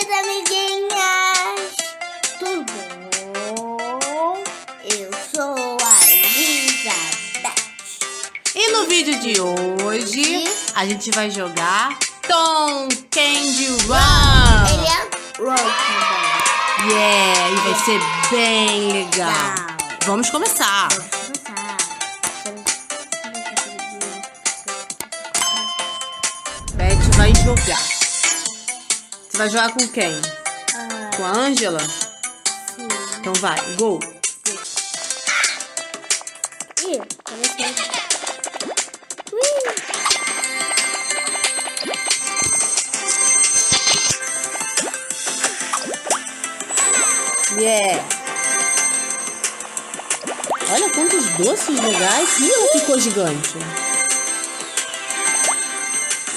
queridas amiguinhas! Tudo bom? Eu sou a Elizabeth. E no vídeo de hoje, a gente vai jogar Tom Candy Run. Ele é Rock. Yeah, e vai ser bem legal. Vamos começar. Beth vai jogar. Você vai jogar com quem? Com a Ângela? Sim. Então vai, go. Ih, comecei. Yeah. Olha quantos doces legais. Ih, ela ficou gigante.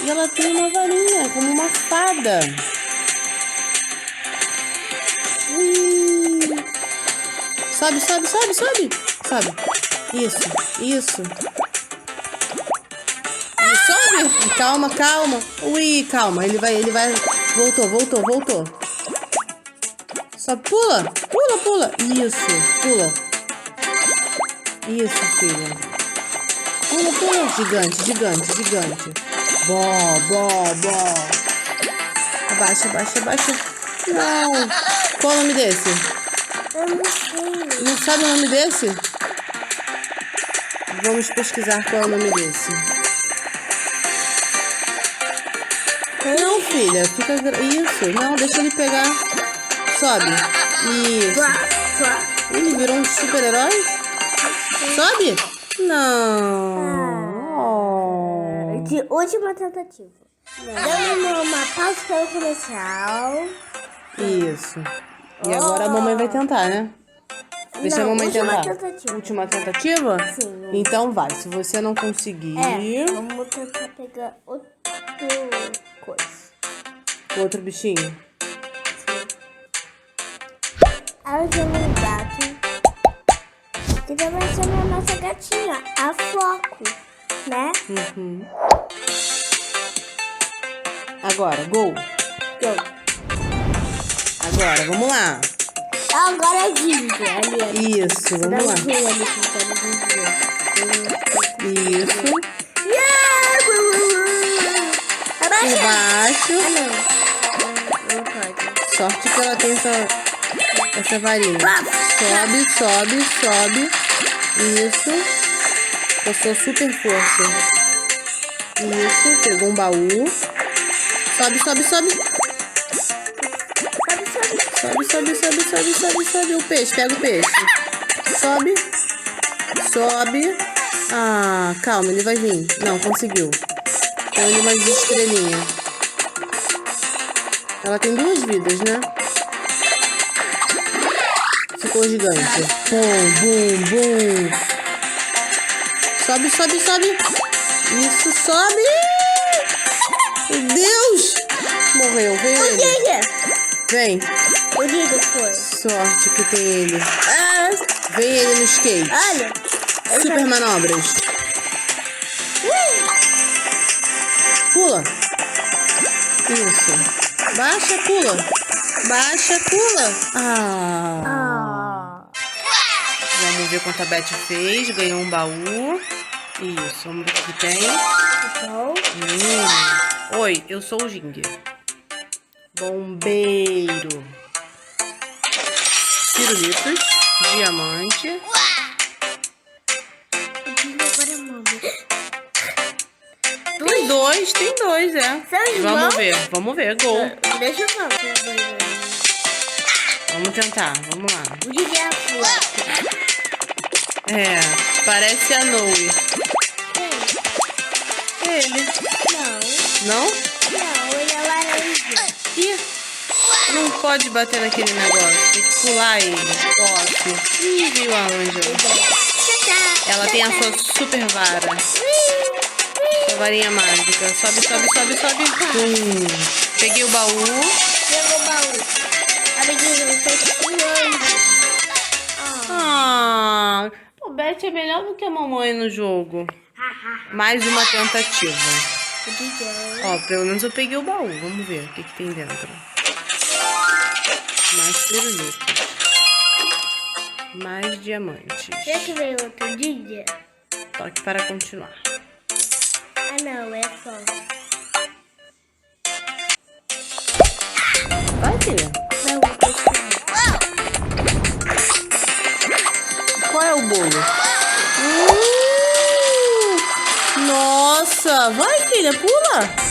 E ela tem uma varinha, como uma fada. Sobe, sobe, sobe, sobe. Sobe. Isso, isso. E sobe. Calma, calma. Ui, calma. Ele vai. Voltou, voltou, voltou. Só pula, pula, pula. Isso, pula. Isso, filha. Pula, pula. Gigante, gigante, gigante. Bó, bó, bó. Abaixa, abaixa, abaixa. Não. Qual o nome desse? Eu não sei. Não sabe o nome desse? Vamos pesquisar qual é o nome desse. Não, filha. Fica... Isso. Não, deixa ele pegar. Sobe. Isso. Ele virou um super-herói? Sobe? Não. Oh. De última tentativa. Dando uma pausa para o comercial. Isso. E agora a mamãe vai tentar, né? Deixa a mamãe tentar. Tentativa. Última tentativa? Sim. Então vai. Se você não conseguir... Vamos tentar pegar outra coisa. Outro bichinho. A Ângela é um gato. Que também vai ser a nossa gatinha, a Floco, né? Uhum. Agora, go. Agora, vamos lá. Agora é Ginger, ali. Isso, vamos lá. Isso. Por baixo. Não pode. Sorte que ela tem essa varinha. Sobe, sobe, sobe. Isso. Passou super força. Isso, pegou um baú. Sobe, sobe, sobe. Sobe, sobe, sobe, sobe, sobe, sobe. O peixe, pega o peixe. Sobe. Sobe. Ah, calma, ele vai vir. Não, conseguiu. Põe umas estrelinhas. Ela tem 2 vidas, né? Ficou gigante. Bum, bum, bum. Sobe, sobe, sobe. Isso, sobe. Meu Deus. Morreu, vem ele. Vem. O Giga foi. Sorte que tem ele. Vem ele no skate. Olha. Super manobras. Pula. Isso. Baixa, pula. Baixa, pula. Vamos ver quanto a Beth fez. Ganhou um baú. Isso, vamos ver o que tem. Oi, eu sou o Ginger. Bombeiro. Pirulitos. Diamante. Tem dois, é. Vamos ver, gol. Deixa eu falar. Vamos tentar, vamos lá. O Giga é a Floco. Parece a Noe. Ele. Não? Não, ele é laranja. Ih, não pode bater naquele negócio. Tem que pular ele. Posso. Ih, viu a Ângela? Ela tem a sua super vara. Sua varinha mágica. Sobe, sobe, sobe, sobe. Peguei o baú. Pegou o baú. Amiguinho, eu tô pulando. Pô, Beth é melhor do que a mamãe no jogo. Mais uma tentativa. Ó, pelo menos eu peguei o baú. Vamos ver o que tem dentro. Mais pirulitos. Mais diamantes. Será que veio outro dia? Toque para continuar. Ah, não, é só. Vai, filha. Não, vou continuar. Qual é o bolo? Nossa! Vai, filha, pula!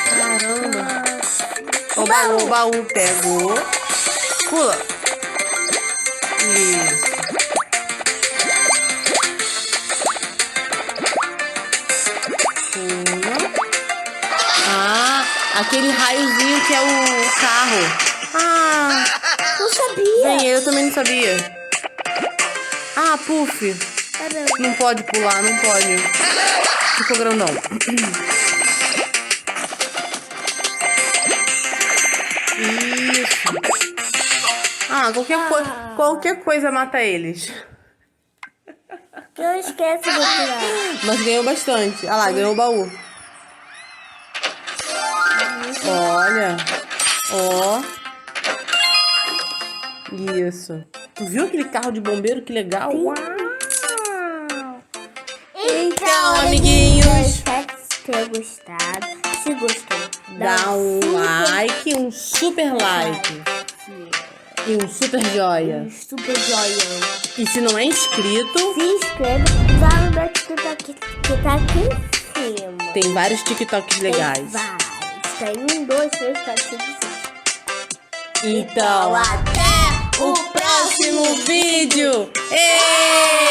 Caramba! O baú pegou. Pula. Isso. Pula. Ah, aquele raiozinho que é o carro. Ah, Não sabia. bem, eu também não sabia. Ah, Puff. Caramba. Não pode pular, não pode. Ficou grandão. Isso. Ah, qualquer coisa mata eles. Não esquece de tirar. Mas ganhou bastante. Ah lá, ganhou o baú. Olha. Ó. Isso. Tu viu aquele carro de bombeiro? Que legal. Uau. Então, amiguinhos, espero ter gostado. Se gostou, dá um like, um super like. E um super joia. Super joião. E se não é inscrito, Se inscreve, vai no meu TikTok que tá aqui em cima. tem vários TikToks legais. Tem vários. Tem 1, 2, 3, 4, 5, 6. Então, até o próximo vídeo. Êêêê!